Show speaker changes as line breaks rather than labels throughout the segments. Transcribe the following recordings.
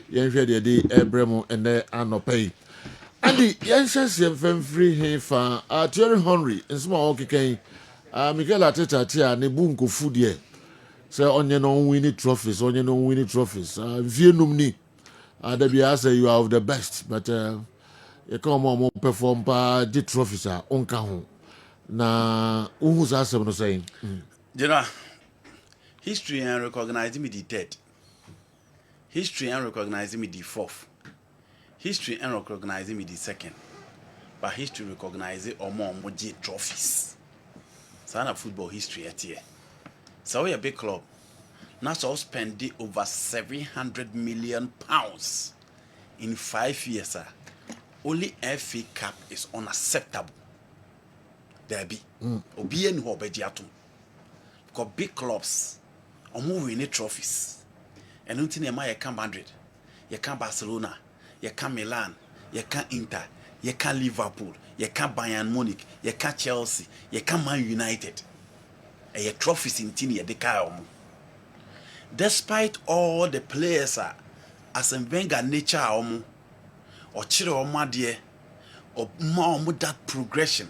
yen hwe de ebremo ene anopay andi yen hyese mfamfiri he fa Thierry Henry nsema okeken Mikel Arteta tia ne bunko fudie say onye no win trophies onye no win trophies vie numni that be say you are of the best but you come on perform pa the trophies onka ho na uhu sa asem no saying
you know history and recognize me the third. History and recognizing me the fourth. History and recognizing me the second. But history recognizing or more trophies. So na football history at here. So we a big club. Now so spending over 700 million pounds in 5 years. Only FA Cup is unacceptable. There be. Obi any hobeji atum. Because big clubs are winning trophies. And until you can Madrid, you can Barcelona, you can Milan, you can Inter, you can Liverpool, you can Bayern Munich, you can Chelsea, you can Man United. And your trophies in Tini, they can. Despite all the players as a Wenger nature or Chiro Madie or more that progression,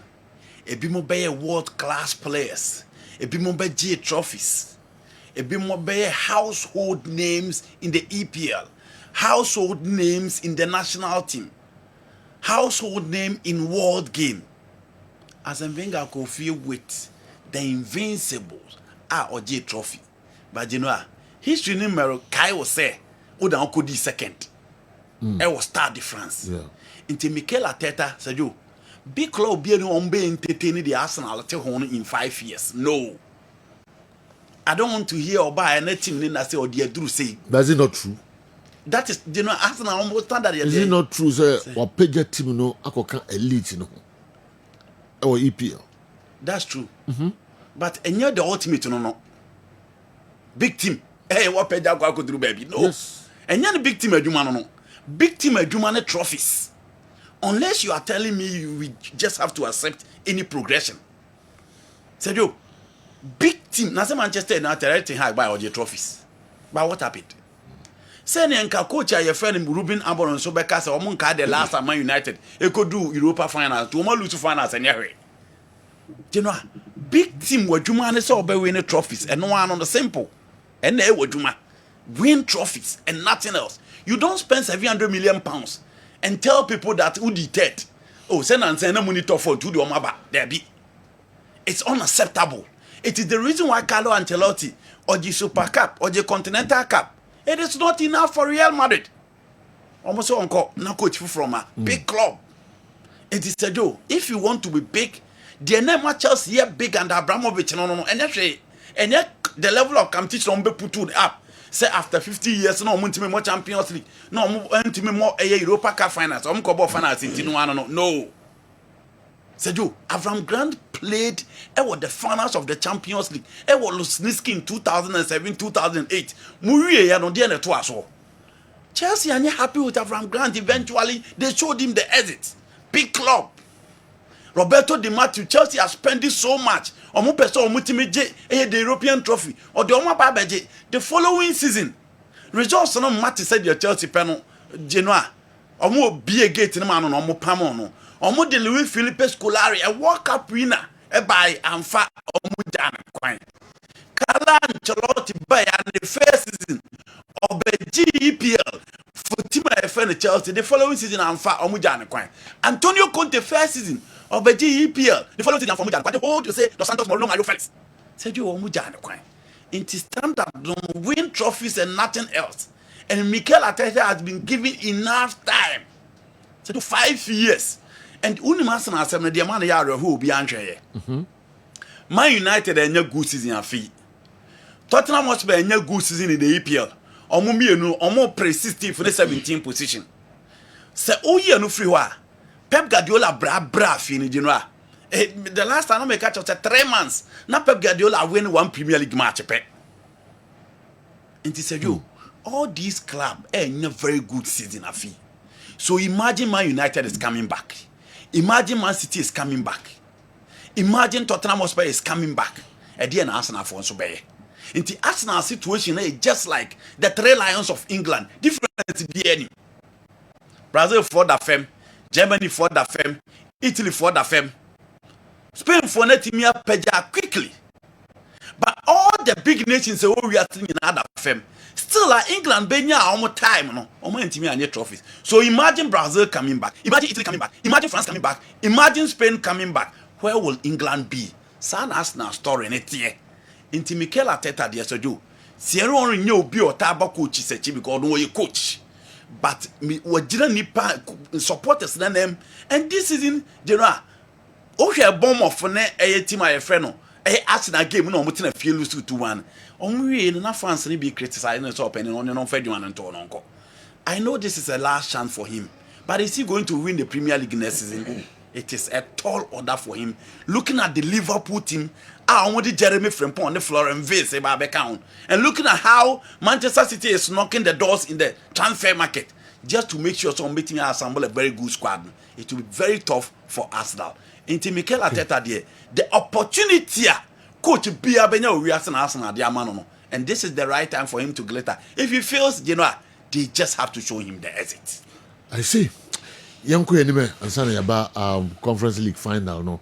a bit more by world class players, a bit more by G trophies. A bit more household names in the EPL, household names in the national team, household name in world game. As a Wenger could feel with the invincibles or J trophy. But you know, history numero Kai will say, Oda Okodi second. It was star difference.
yeah
Until Mikel Arteta said, you big club be entertaining the Arsenal in 5 years. No. I don't want to hear or buy any team in say or dear Drew say.
but is it not true?
That is, you know, Arsenal almost standard.
Is it not true say or page team no akoka elite no or EPL?
That's true. But and you're the ultimate no. Big team. Hey, what page I could do, baby? No.
Yes.
And you're the big team no. Big team trophies. Unless you are telling me you just have to accept any progression. Say you. Big team. Now, Manchester United high by all the trophies. But what happened? Say, Nka coach your friend Ruben Amorim so because Omunka the last at Man United, he could do Europa finals. To lose finals and you know, big team were Juma and so winning trophies and no one on the simple. And they were Juma win trophies and nothing else. You don't spend 700 million pounds and tell people that who dictate. Oh, send and send a monitor for to do Omaba. There be. It's unacceptable. It is the reason why Carlo Ancelotti or the Super Cup or the Continental Cup, it is not enough for Real Madrid. Almost uncle, no coach from a big club. It is a joke. If you want to be big, the name of Chelsea here big and Abramovich no. And actually, and yet the level of competition be put up. Say after 50 years, no more more Champions League, no more more Europa Cup finals, finals in no. Sejo, Avram Grant played the finals of the Champions League. Was Lusniski in 2007, 2008. Muriye ya no dia neto aso. Chelsea are happy with Avram Grant. Eventually, they showed him the exit. Big club. Roberto Di Matteo, Chelsea has spent so much. Omo person omo timeje the European trophy. Or the Oma Babeje. The following season, results no matter said your Chelsea panel Genoa. Omo be a gate no man on omo pamo no. Omo de Luis Felipe Scolari, a World Cup winner, by Anfa Omo Jan Quine. Carlo Ancelotti by the first season of the GEPL for Team FN Chelsea. The following season Anfa Omo Jan Quine. Antonio Conte first season of the GEPL. The following season Omo Jan Quine. The whole to say Dos Santos Moreno Mario Felix. Said you Omo Jan Quine. It is standard don't win trophies and nothing else. And Mikel Arteta has been given enough time. So to 5 years. And Unimasan has said, the man who will be Andre. Man United and your good season are fee. Tottenham must be a good season in the EPL. Or more persistent for the 17th position. Say, oh, yeah, no free wa. Pep Guardiola bra fini general. The last time I make catch was 3 months. Now Pep Guardiola win 1 Premier League match. And he said, you, all these clubs are very good season a fee. So imagine Man United is coming back. Imagine Man City is coming back. Imagine Tottenham Hotspur is coming back. And then Arsenal for so bad. Into Arsenal situation is just like the Three Lions of England. Difference be any. Brazil for the fem, Germany for the fem, Italy for the fem, Spain for Netimia Peja quickly. But all the big nations say, oh, we are in other fem. Still, England, Benya, almost time, no, almost any trophies. So imagine Brazil coming back, imagine Italy coming back, imagine France coming back, imagine Spain coming back. Where will England be? San Arsenal story in it here. Inti Mikel Arteta de Sojo. Sierra only knew be or taba coach is because no coach. But me wajira nipa supporters na them. And this season, general. Oh, she a bomb of ne a team I friend no. Arsenal game no mutina feel lose 2-1. We na fans ni be criticizing us up and on fed one and to. I know this is a last chance for him. But is he going to win the Premier League next season? It is a tall order for him. Looking at the Liverpool team, I want Jeremy Frimpong on the floor and Vase account. And looking at how Manchester City is knocking the doors in the transfer market, just to make sure some meeting assemble a very good squad. It will be very tough for Arsenal. Into Mikel Arteta there, the opportunity coach Bia Benya we Arsenal their man. And this is the right time for him to glitter. If he fails, you know, they just have to show him the exit.
I see. Yanko anime ansana yaba Conference League final no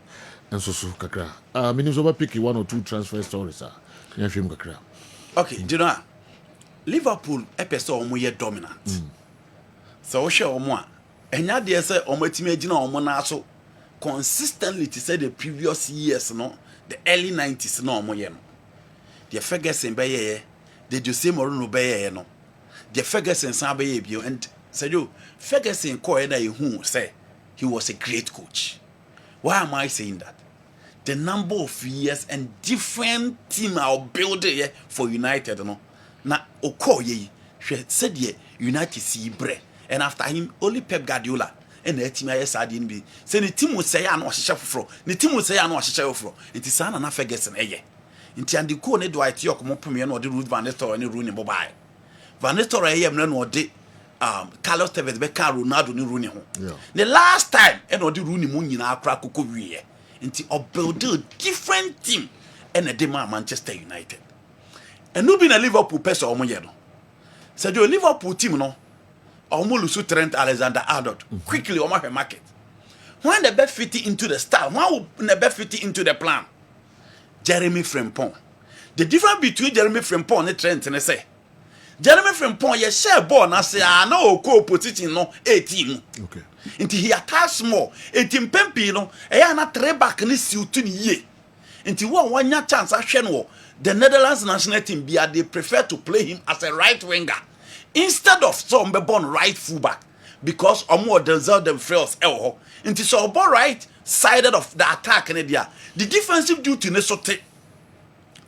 enso so kakra minimum over pick 1 or 2 transfer stories yan hwem kakra.
Okay, do you know Liverpool episode omo ye dominant. So wo hwe omo a enya de say omo timi agina omo na so consistently to say the previous years no, the early 90s no omo ye no. The Ferguson be ye, the Jose Mourinho be ye no. The Ferguson san be ye bio and Sergio Ferguson say he was a great coach. Why am I saying that? The number of years and different team are building for United, no. Na Okoye said United see bre, and after him only Pep Guardiola and the team I be. Say the team will say I know fro. The team will say I know fro. It is Sana na Ferguson Inti and the co ne Dwight York mo premier no the Ruth Van Nistelrooy and Rooney Bobai. Van Nistelrooy no de Carlos Tevez be ka Ronaldo ni Rooney ho. The last time and the Rooney mo nyina akra koko wiye. Inti build a different team and a demand Manchester United. And no be na Liverpool person omo ye no. Say the Liverpool team no omo lose Trent Alexander-Arnold quickly omo her market. When the bet fit into the style, when the bet fit into the plan. Jeremy Frimpong. The difference between Jeremy Frimpong and Trent and say Jeremy Frimpong ye share ball na say no co position no 18.
Okay.
Until he attacks more. 18 pempi no e ya na three back ni siutu ni ye. Until one nya chance ahwe no the Netherlands national team bia they prefer to play him as a right winger instead of some be born right fullback because omo Denzel themselves ho. Until so ball right sided of the attack in there. The defensive duty ne sote.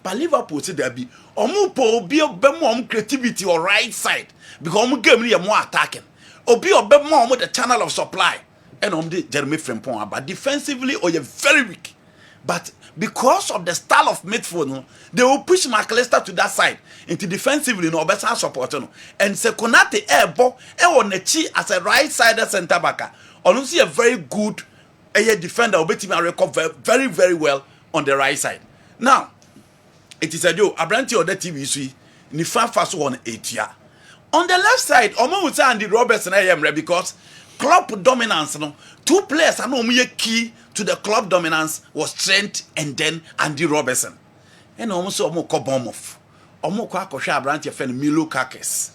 But Liverpool say there be omo po be more creativity or right side because omo game ni more attacking. Obi obe more the channel of supply. And the Jeremy Frimpong but defensively or you very weak. But because of the style of midfield, no, they will push McAllister to that side into defensively no better support no. And Sekonate Ebo on the chi as a right side center backer. Honestly a very good defender will record very very well on the right side. Now it is a Joe Abranti or the TV ni fast one 8 year. On the left side, Omo would say Andy Robertson because club dominance no 2 players are no key to the club dominance was Trent and then Andy Robertson. And almost Omo ko Bournemouth. Omo ko akosha Abranti friend Milo Kakis.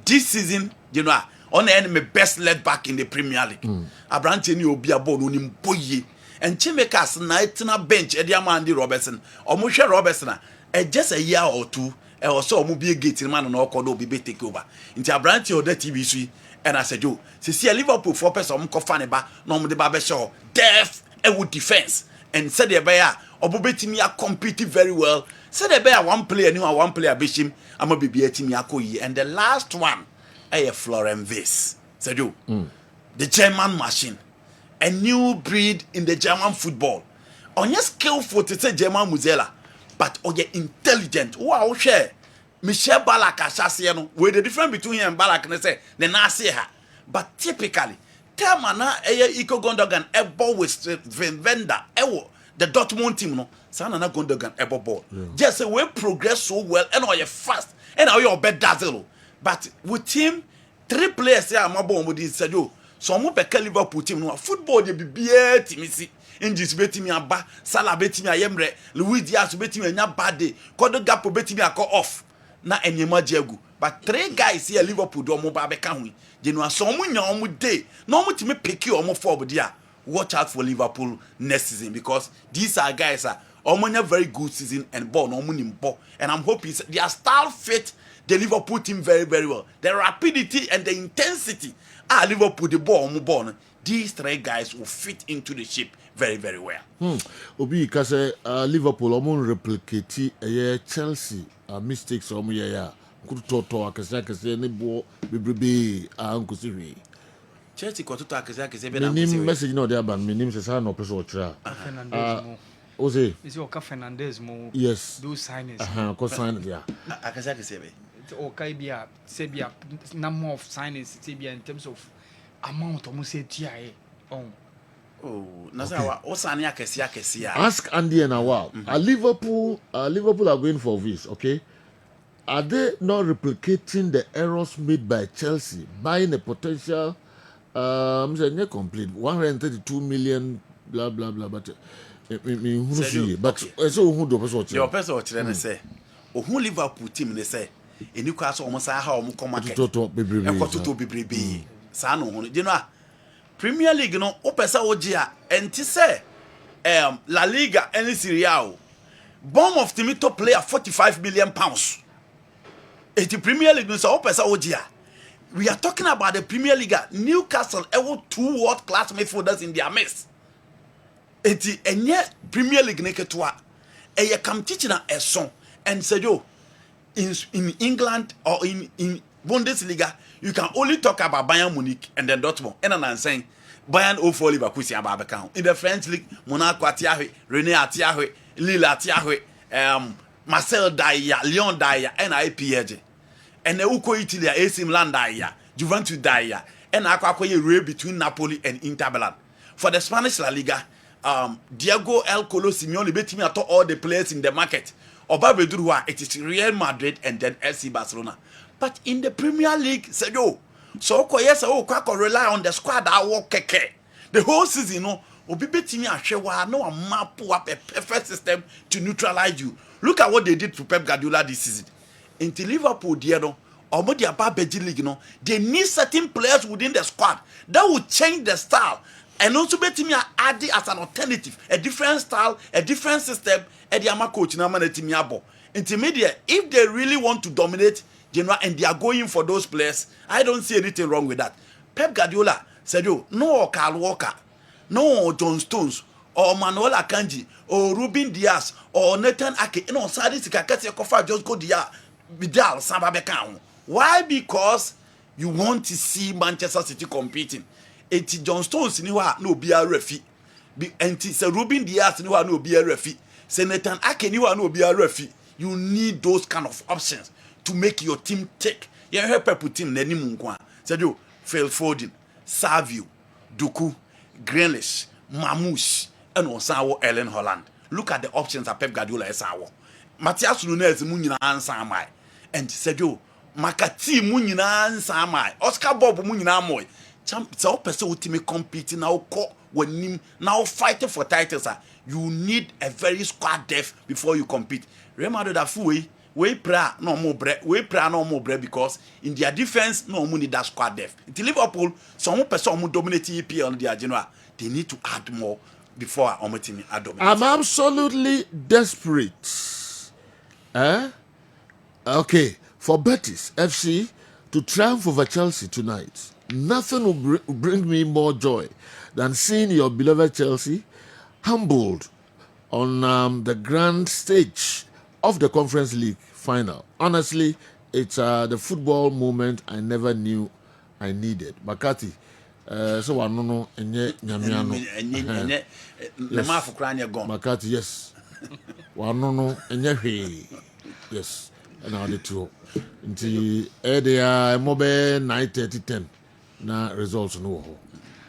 This season, you know, on the enemy best led back in the Premier League. Abranti ni obi abo no nim boye. And Chimekas na bench Andy Robertson. Omo hwe Robertson just a year or two e also omo be gate man no ko do be take over. Nti Abranti o the TV sui and I said yo, see Liverpool 4 person omo ko fa ne ba no omo de ba be show depth e would defense and said the bear obo betimi a compete very well. Said the bear one player new one player bishim ama be betimi akoyi and the last one Florent Vase. Said you, the German machine, a new breed in the German football. On your skillful to say German Muzela, but on your intelligent. Wow, share Michel Ballack Asasiano. Where the difference between him and Ballack and say the Nasi her. But typically, Termana Iko Gondogan Ebo with Vendor Ewo the Dortmund team no sana na Gundogan ebo ball just say we progress so well and all you fast and all your bed dazzle but with team 3 players here am abo mo di Sadio so mo be Liverpool team no football dey bibia team si Injis betimi aba Salah betimi ayemre Luis Diaz betimi anya bad day Kodo Gakpo betimi akọ off na enyema jegu but 3 guys here Liverpool do mo ba be ka hu je no aso mo nya omo day na omo timi pick you omo for dia watch out for Liverpool next season because these are guys are omo very good season and ball no omo nimbo and I'm hoping their style fit the Liverpool team very very well the rapidity and the intensity Liverpool the ball omo ball these 3 guys will fit into the shape very very well.
Obi ka say Liverpool omo replicate Chelsea mistakes omo ya kutoto akase ne bo bebrebe ankosiri
Chelsea kototo akase be na
ni message no dey ban me nim say say no person ochira Ose
is your Fernandez mo
yes
those signings
ko sign ya
akase be
o kai bia say bia number of signings say bia in terms of amount omo say tia
na say o sane akase ya
ask Andy and Awal Liverpool are going for this, okay? Are they not replicating the errors made by Chelsea buying a potential saying complete 132 million blah blah blah but so who do person
your person ochire say who Liverpool team they say eni kwa so omo say how omo come market
toto bebrebe
sa no ho you know Premier League no o pesa oji a enti say La Liga and Serie A Bournemouth team to play at 45 million pounds. The Premier League so pesa oji a we are talking about the Premier League. Newcastle have 2 world-class midfielders in their midst. Eti enye Premier League neketua. Eye kam teaching a song and said yo in England or in Bundesliga you can only talk about Bayern Munich and then Dortmund. And I'm saying Bayern 04 Liverpool si ababeka. In the French league Monaco atiahwe, Rennes atiahwe, Lille atiahwe, Marseille Daya, Lyon Daya, and IPG. And the Uko Italy, AC Milan Daya, Juventus Daya, and Aquacoye race between Napoli and Inter Milan. For the Spanish La Liga, Diego El Colo Simeone bet me at all the players in the market. Obabedurua, it is Real Madrid and then FC Barcelona. But in the Premier League, said yo, so yes, rely on the squad that work keke. The whole season, no, Obi bet me a no map up a perfect system to neutralize you. Look at what they did to Pep Guardiola this season. Into Liverpool, dear no, or more their Beji League, no, they need certain players within the squad that will change the style. And also bet me add it as an alternative, a different style, a different system, and the Ama coach na man abo. Intermediate, if they really want to dominate, and they are going for those players, I don't see anything wrong with that. Pep Guardiola said, yo, no Kyle Walker, no John Stones, or Manuel Akanji, or Ruben Diaz, or Nathan Ake, you know, Sadis Kakati Kofa just go there. Vidal Sambabekang. Why? Because you want to see Manchester City competing. Eti John Stones niwa no be a refi. Enti se Ruben Diaz niwa no be a refi. Se Nathan Ake niwa no be a refi. You need those kind of options to make your team tick. You help people team nani munkwa. Said you Phil Foden, Savio, Duku, Grealish, Mamouche, and Osawo Ellen Holland. Look at the options that Pep Guardiola is our. Matthias Nunes munyina ansa mai. And said yo Makati munyina ansa mai. Oscar Bob munyina moy. So person ultimate competing now when now fighting for titles. You need a very squad depth before you compete. Remember that way we pray no more bread because in their defense no more need that squad depth. In Liverpool, some person who dominate EPL on their general, they need to add more before our team are dominant.
I'm absolutely desperate. Okay, for Betis FC to triumph over Chelsea tonight, nothing will bring me more joy than seeing your beloved Chelsea humbled on the grand stage of the Conference League final. Honestly, it's the football moment I never knew I needed. Makati, so I don't know, Nyamiano. Makati, yes. Wanono enye yes and how the two nti they are mobile 9:30 na results no ho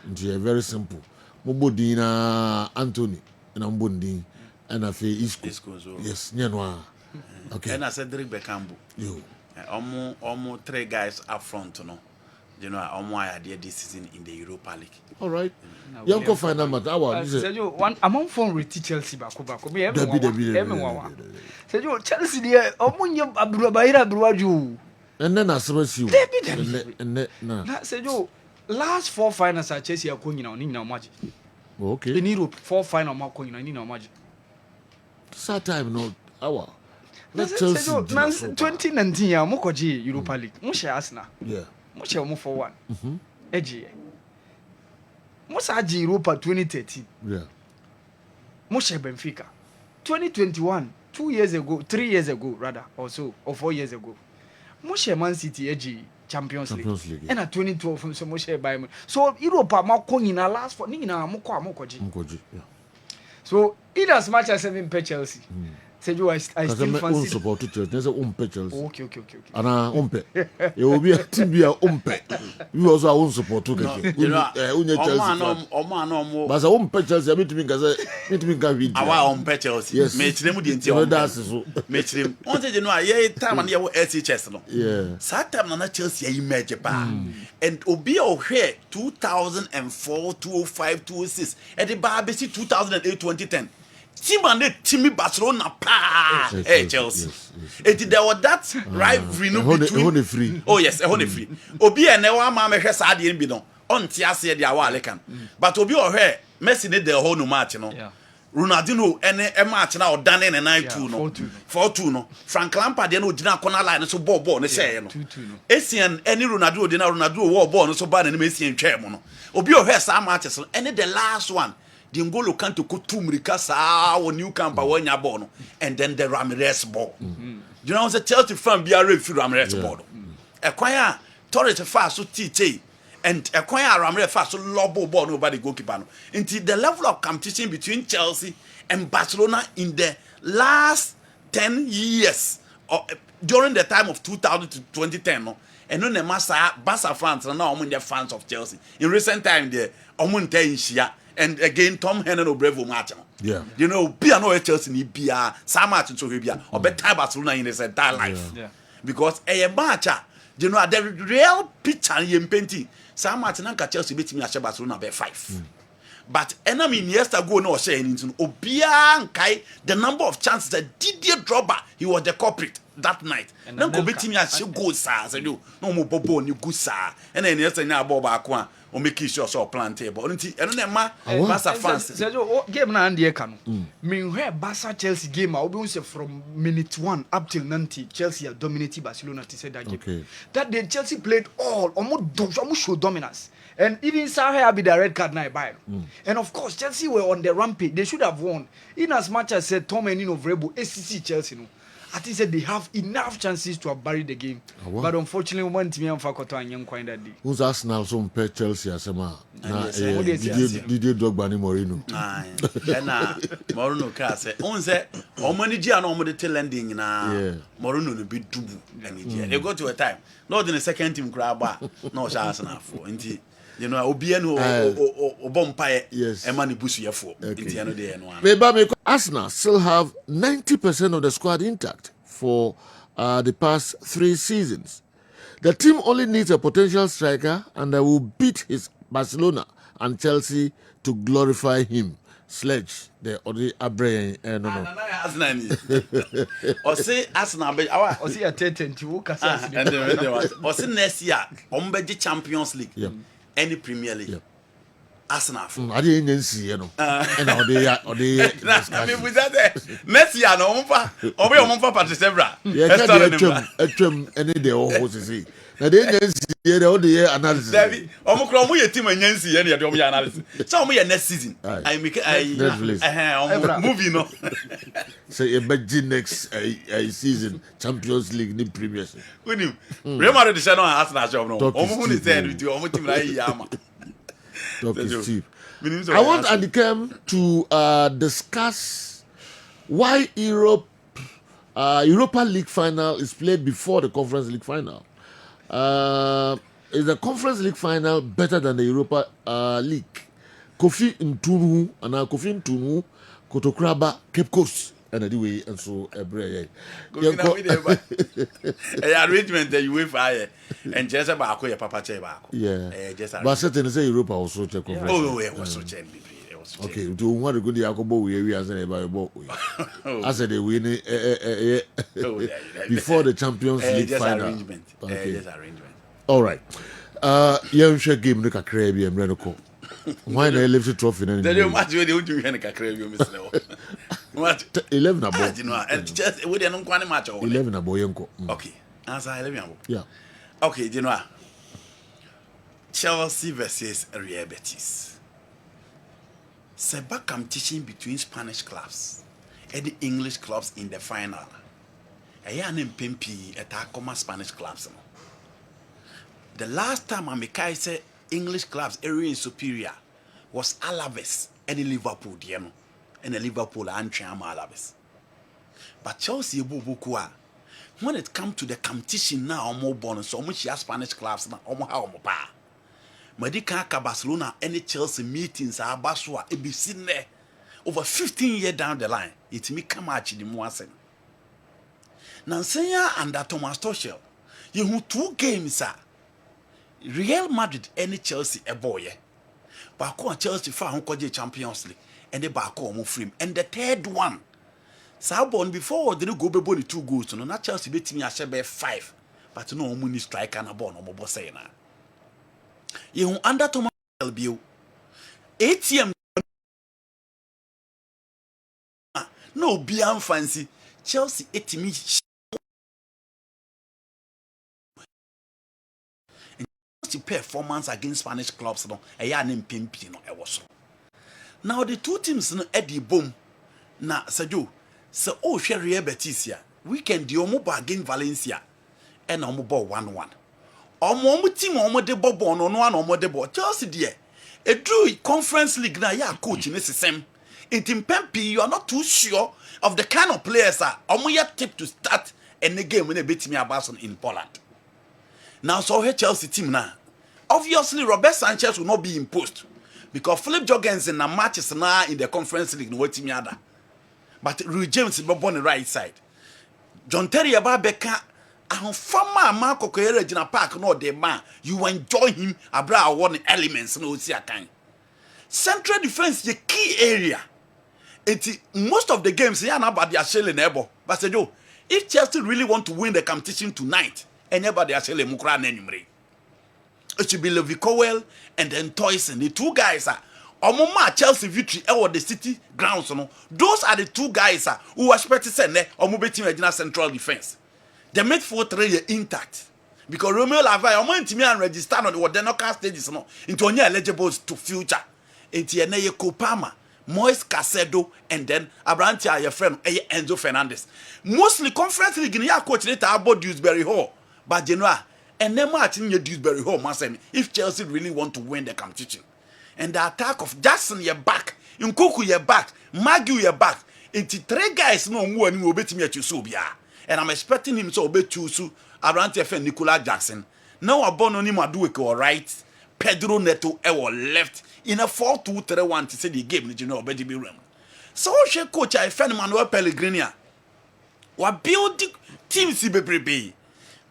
nti very simple mobodina Anthony na mbondi and afi Isco.
So.
Yes, nyanwa. Okay.
And I said Derek Beckambo.
Yo.
Almost 3 guys up front, no. You know, I did this season in the Europa League.
All right. Young go final match.
Sergio, one among phone with Chelsea back. Me
Debbie.
Sergio, Chelsea there. Omunye Abdulbaira Abdulwaju.
And then I suppose you. And then
Sergio, last 4 finals at Chelsea are going on in our match.
Okay.
In Europe, 4 final match going on in our match.
Sad time no hour.
Let Chelsea. 2019 ya mokoji Europa League. Mushe Arsenal.
Yeah.
Mushe omo for one. Eji. Musa Aji Europa 2013.
Yeah.
Mushe Benfica. 2021, 2 years ago, 3 years ago rather, or so, or 4 years ago. Mushe Man City Eji Champions League. And at 2012 so Mushe Bayern. So Europa mako nyina last for nyina mokoji.
Yeah.
So in as much as 7 per Chelsea. Sergio, I still fancy
support to Chelsea. There's a Chelsea.
Okay.
Ana you will be a team be a You also own support to
you know,
Chelsea. But a Chelsea, I mean to me can read.
Our Chelsea.
Yes.
Match them with the
interior. That's so.
Match them. Once you know, time and you SHS no.
Yeah.
Satam na Chelsea image pa. And obi o here 2004, 2005, 2006. And the bar 2008, 2010. Team and the team Barcelona pa. Hey Chelsea. It there was that rivalry no between.
Free.
Oh yes, free. Obi and newa ma me hwɛ saa de bi no. On tia se de awa lekan. But obi o hwɛ Messi ne the whole no match no. Ronaldinho ene match na o dane ne 9-2 no. 4-2 no. Frank Lampard de no gina corner line so ball no share no. Esian any Ronaldinho de na Ronaldinho war ball no so ba na Messi ntwɛ mo no. Obi o hwɛ saa matches no. Ene the last one. The Ngolo Kanto Kutumrika sa or New Camp when ya born, and then the Ramirez ball. You know, the Chelsea fan be a referee Ramirez ball. Acquire Torres fast so TT and acquire Ramirez fast so lobo ball nobody goalkeeper. Until the level of competition between Chelsea and Barcelona in the last 10 years or during the time of 2000 to 2010, no, and no Barca fans are now among the fans of Chelsea. In recent time, the Omunte in Shia. And again, Tom Hennon or Brevo match.
Yeah.
You know, be no Chelsea ni be some match in Sohibia or better Barcelona in his entire life.
Yeah.
Because a match, you know, the real picture in painting. Some match and Chelsea beat me at Barcelona by 5. But enemy years ago no saying into Obian Kai the number of chances that Didier Drogba he was the culprit that night. Then go beat me as you go sir. Say you no more bobo ni good sir. And then yesterday na boba akwa o make sure so plan table. Nti eno na ma Barca fans.
Sergio game na ande ka no. Me hwe Barca Chelsea game obi un say from minute 1 up till 90 Chelsea have dominated Barcelona to say that game.
Okay.
That day Chelsea played all almost show dominance. And even Saha be the red card now by. And of course Chelsea were on the rampage. They should have won. In as much as said Tom and Nino Vrebo ACC Chelsea no. I think said they have enough chances to have buried the game. But unfortunately one team am fakoto anyam kwa that day.
Who's Arsenal so pe Chelsea asema na Didier Drogba ni Mourinho.
Ah. Na Mourinho ka say on say omani ji ana omo de talending na Mourinho no be dubu and they go to a time. Not in the second team crab no Arsenal for. Nti you know obi enu obompae emani busu yefo nti eno de eno
Arsenal still have 90% of the squad intact for the past 3 seasons. The team only needs a potential striker and they will beat his Barcelona and Chelsea to glorify him. Sledge the odi abre no.
Arsenal ni o say Arsenal be awa
o say attention to kasa
o say next year on be Champions League. Any Premier League. Arsenal.
I didn't even see you know. And all the
I mean with that Messi no umfa obi umfa Patrice Evra.
Etwem any the o see. Na dey nyansi ye the all the analysis.
David omo kro omo ye team nyansi ye na dey omo ye analysis. So omo ye next season. I make movie no.
Say a next season Champions League ni Premier League.
Unim. Real Madrid say no Arsenal job no. Omo who said with omo team na yama.
I want Andy Kerm to discuss why Europa League final is played before the Conference League final. Is the Conference League final better than the Europa League? Kofi Ntunu Kotokraba, Cape Coast. And anyway, and so a break.
Arrangement that you wait for and just about your papa cheba.
Yeah,
Just
but certainly say Europe also check conference.
Oh, it was so gently.
Okay, do want to go to Yakobo we as a boy. I said they win before the Champions League final.
Arrangement. Just arrangement.
All right. Yeah, share game no kakra bi emre why na lift the trophy na.
They match we dey do here na kakra bi Mr. What
11 above.
You know, and just we dey no kwani match o.
11 above yenko.
Okay. Answer 11 above.
Yeah.
Okay, you know. Chelsea versus Real Betis. Seba competition between Spanish clubs and the English clubs in the final. Eya na mpempi etakoma Spanish clubs no. The last time I say English clubs area in superior was Alaves and Liverpool no. And Liverpool and Alaves. But Chelsea Bubukua, when it comes to the competition now, more bonus, so much Spanish clubs now, how pa. Medika Barcelona any Chelsea meetings are Baswa it be seen there over 15 years down the line. It me come out the Moasen. Nansenya and Thomas Tuchel, you who 2 games are Real Madrid any Chelsea a boy. Bako Chelsea found the Champions League and the Bako move free. And the third one, Sabon before they go be 2 goals, no not Chelsea beating a 5, but no money striker and a ball no more saying. You under Thomas Tuchel ATM no beyond fancy Chelsea ATM performance against Spanish clubs no was now the 2 teams no Eddie boom na Sergio so share Real Betis ya weekend the omo against Valencia and omo ball 1-1 omo team omo de bobo no omo de ball Chelsea there a drew conference league na ya coach in this same in team Pempi you are not too sure of the kind of players omo ya tip to start any game when they beat me about in Poland. Now so here Chelsea team now obviously Robert Sanchez will not be imposed because Philip Jorgensen na matches now in the conference league no what team other but Rui James is on the right side John Terry Ababeka and former Marco Correa Regina Park no the man you enjoy him abra one elements no see kind central defense the key area it most of the games here na about their shelling ebo but say yo if Chelsea really want to win the competition tonight anybody actually mukra na enyumre it should be Levi Cowell and then Toyson the 2 guys are Omoma Chelsea victory or the city grounds no those are the 2 guys who are expected to send omo betim regional central defense the midfield 3 intact because Romeo Lavai omo ntimi and register on the knockout stages no into only eligible to future enti ene ye Kopama Moise Casedo and then Abrantia your friend Enzo Fernandez mostly conference league ya coach later about Dewsbury Hall but Genoa and then match in your Dewsbury Hall man if Chelsea really want to win the competition and the attack of Jackson your back Nkoku your back Magu your back it's 3 guys no who any obeti me Chusubia and I'm expecting him to obey Chusu Abrantia friend Nicola Jackson now Abono ni Madueke or right Pedro Neto or left in a 4-2-3-1 to say the game you know obedi be room so she coach I friend Manuel Pellegrini wa build teams bebrebe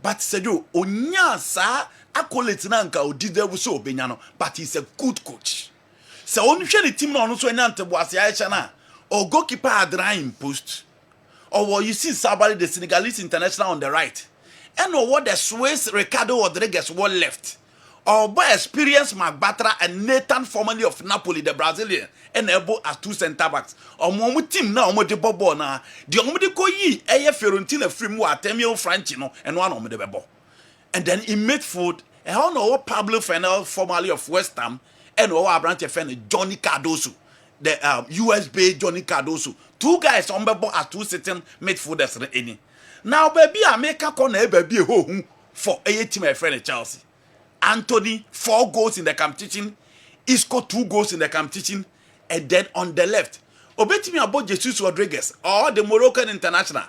but Sergio onya sa accolades na nka odidewu so obenya no but he's a good coach so onu hwe the team no so enya ntebo ase ya na or goalkeeper adran post or you see somebody the Senegalese international on the right and or what the Swiss Ricardo Rodriguez one left or by experience Mark Batra and Nathan formerly of Napoli the Brazilian and able as 2 center backs or mo team na omo de bobo na the omo de ko yi eye Fiorentina free mu Artemio Franchi no and one omo de bebo and then in midfield and how no Pablo Fernel formerly of West Ham and our branch friend Johnny Cardoso the US-based Johnny Cardoso 2 guys on bebo as 2 sitting midfielders any now baby I make a corner baby ho for a team my friend Chelsea Anthony 4 goals in the competition Isco 2 goals in the competition and then on the left obetimi about Jesus Rodriguez or the Moroccan international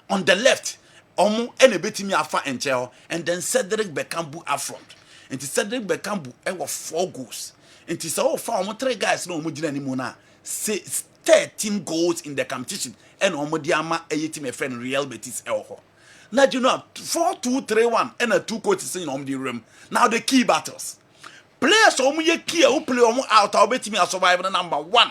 on the left omo ene betimi afa enchel and then Cedric Bekambu up front and Cedric Bekambu e 4 goals and so far omo 3 guys no omo gina ni mo na say 13 goals in the competition and Omodiama a team a friend Real Betis Elho. Now you know 4-2-3-1 and a 2 coaches in the room. Now the key battles. Players omu key who play omu out I'll bet me a survivor number 1.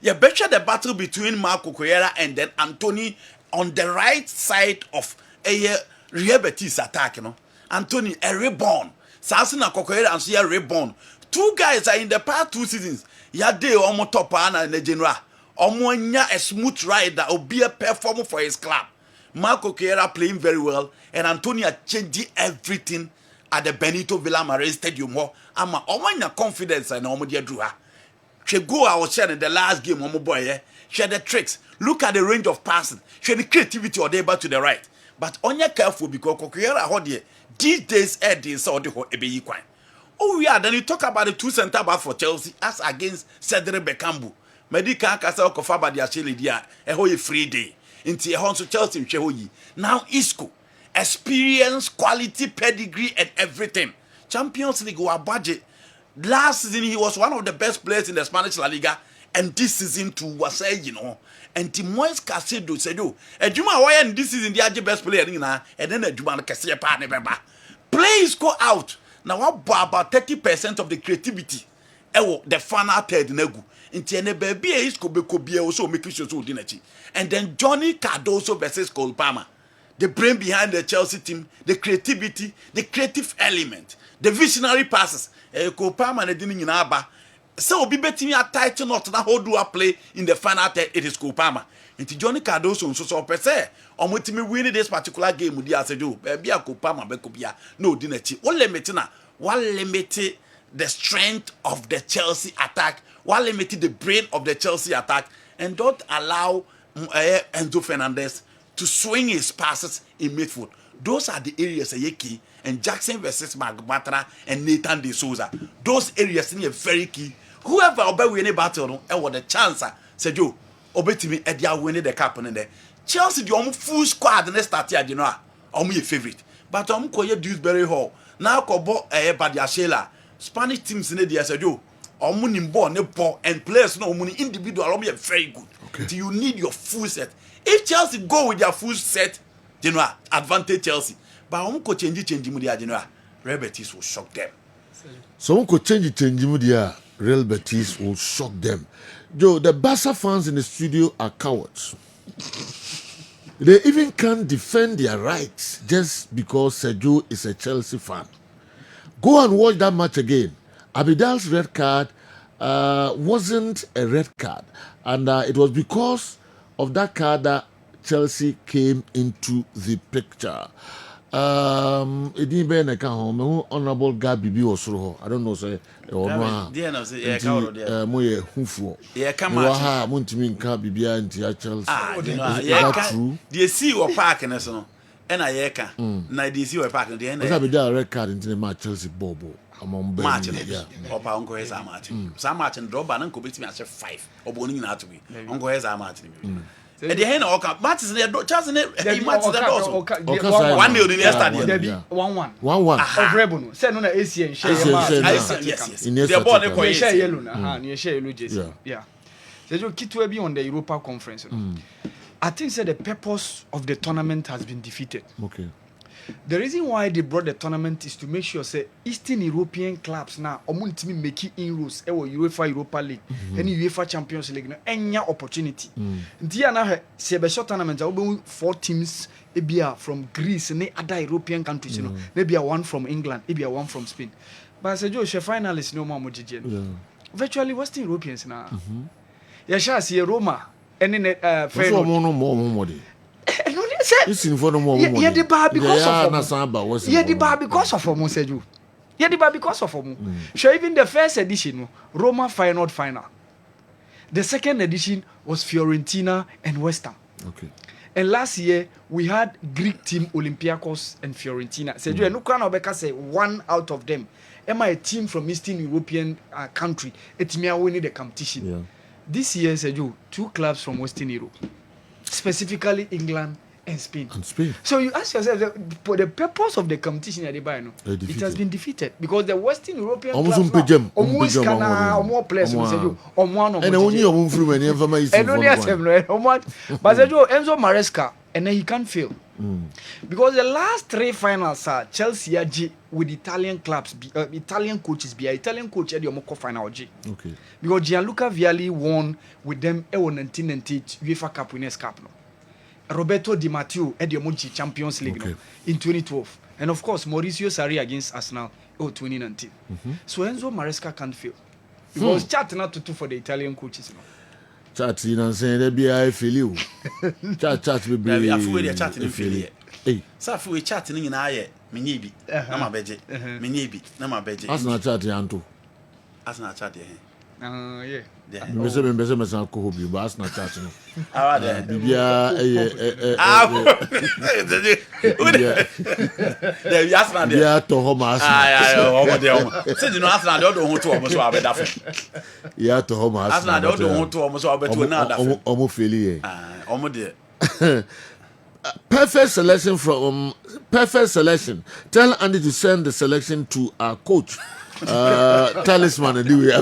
You betcha the battle between Marco Correa and then Anthony on the right side of Real Betis attack, you know. Anthony a reborn. Sasina Correa and Sia reborn. 2 guys are in the past 2 seasons. Yade omo top and the general. Omo nya a smooth ride that will be a performer for his club. Marco Correa playing very well and Anthony are changing everything at the Benito Villamarín Stadium. Ama omo nya confidence and omo dia drew her. She go I was sharing the last game omo boy share the tricks. Look at the range of passing. Share the creativity or they back to the right. But on your careful because Correa hodie these days is or the ebe kwine. Oh yeah, then you talk about the 2 center back for Chelsea as against Cedric Bekambu. Medical Casa Kofaba dia Chile dia a whole free day. Into a Honso Chelsea Chehoyi. Now Isco. Experience, quality, pedigree, and everything. Champions League or budget. Last season he was one of the best players in the Spanish La Liga. And this season too was you know. And Timoes Casedo said, "Oh, Ejuma why and this season the best player and then Ejuma Casilla partner member. Players go out. Now about 30% of the creativity. The final third nego. Intiene baby is Kobe also making sure so dinner. And then Johnny Cardoso versus Cole Palmer. The brain behind the Chelsea team, the creativity, the creative element, the visionary passes. Cole Palmer and didn't in Abba. So be betting a title not now how do I play in the final third it is Cole Palmer. Into Johnny Cardoso so per se. On with me winning this particular game with the Asedo, baby a Cole Palmer Bekobia. No dinner. One limited the strength of the Chelsea attack, one limited the brain of the Chelsea attack, and don't allow Enzo Fernandez to swing his passes in midfield. Those are the areas key. And Jackson versus Magmatra and Nathan De Souza. Those areas are very key. Whoever will win a battle, and what the chance said you obey to me at the winning the cup in there. Chelsea the full squad and they start here, you know, your favorite. But Koye Dewsbury Hall. Now Kobo Badia Shela. Spanish teams in the said you money ball and players no money individual are very good. Okay. You need your full set. If Chelsea go with their full set, you know, advantage Chelsea. But could change media, you know, Real Betis will shock them.
So could change media, Real Betis will shock them. Joe, the Barca fans in the studio are cowards. They even can't defend their rights just because Sergio is a Chelsea fan. Go and watch that match again. Abidal's red card wasn't a red card. And it was because of that card that Chelsea came into the picture. It didn't be an account. Honorable Gabi was I don't know, say, or no.
True. Do you see what parking is? And I yeka. Na DC we park the end.
Because I red card into the match Chelsea Bobo among
match. Opa uncle has a match. Some match and drop and uncle beat me at 5. Or boning out to be. Uncle has a match. At the end of match is there. Chance in it. Match that also. 1-0 in the stadium.
1-1.
1-1.
Of Rebel. Send on a AC and share.
Yes. The ball they
share yellow. You share yellow jersey. Yeah. So you keep to be on the Europa conference. I think the purpose of the tournament has been defeated.
Okay.
The reason why they brought the tournament is to make sure say Eastern European clubs now are making inroads in UEFA Europa League and UEFA Champions League. Any opportunity. Diana say the short tournament there will be 4 teams from Greece and other European countries. You know, maybe one from England, maybe one from Spain. But as a Joe, finalists no more virtually Western Europeans now. Yes, see Roma. And in
more it's in for no more.
Yeah, the bar because of yeah, the bar because of Monseju. Yeah, the bar because of Sure, even the first edition, Roma final. The second edition was Fiorentina and West Ham.
Okay.
And last year we had Greek team Olympiacos and Fiorentina. Seju and Ukran Obeka say one out of them. Am I a team from Eastern European country? It's me winning the competition.
Yeah.
This year, Seju, 2 clubs from Western Europe, specifically England and Spain.
Spain.
So you ask yourself, for the purpose of the competition at the Bayern, it has been defeated because the Western European
Almost
clubs
unpejam,
almost
unpejam,
can
almost
more players.
and only a woman from any information.
And only as but Enzo Maresca, and then he can't fail. Because the last 3 finals are Chelsea AG with Italian clubs, Italian coaches, Italian coach at the Omoko final G.
Okay.
Because Gianluca Vialli won with them in 1998 UEFA Cup Winners' Cup. No? Roberto Di Matteo at the Omochi Champions League no? In 2012. And of course, Mauricio Sarri against Arsenal 2019. So Enzo Maresca can't fail. Because chat not to for the Italian coaches. No?
Chat in and saying there be I feel you. Chat will be
I feel the chat in failure.
Hey.
So if we chatting in aye, Minibi, Nama Beje, Minibi, Nama Beje.
That's not chat Yanto.
That's not chat.
Yeah.
Mbese alcohol bi but that's not chat no.
Ah, there.
Bibia
There you ask now there.
bibia to home as.
Omo there. Say you know ask now there do ho to omo so abeda fo.
Yeah to home as.
Ask now there do ho to omo so abeto na da fo.
Omo feel here.
Omo there.
Perfect selection. Tell Andy to send the selection to our coach. Talisman and do we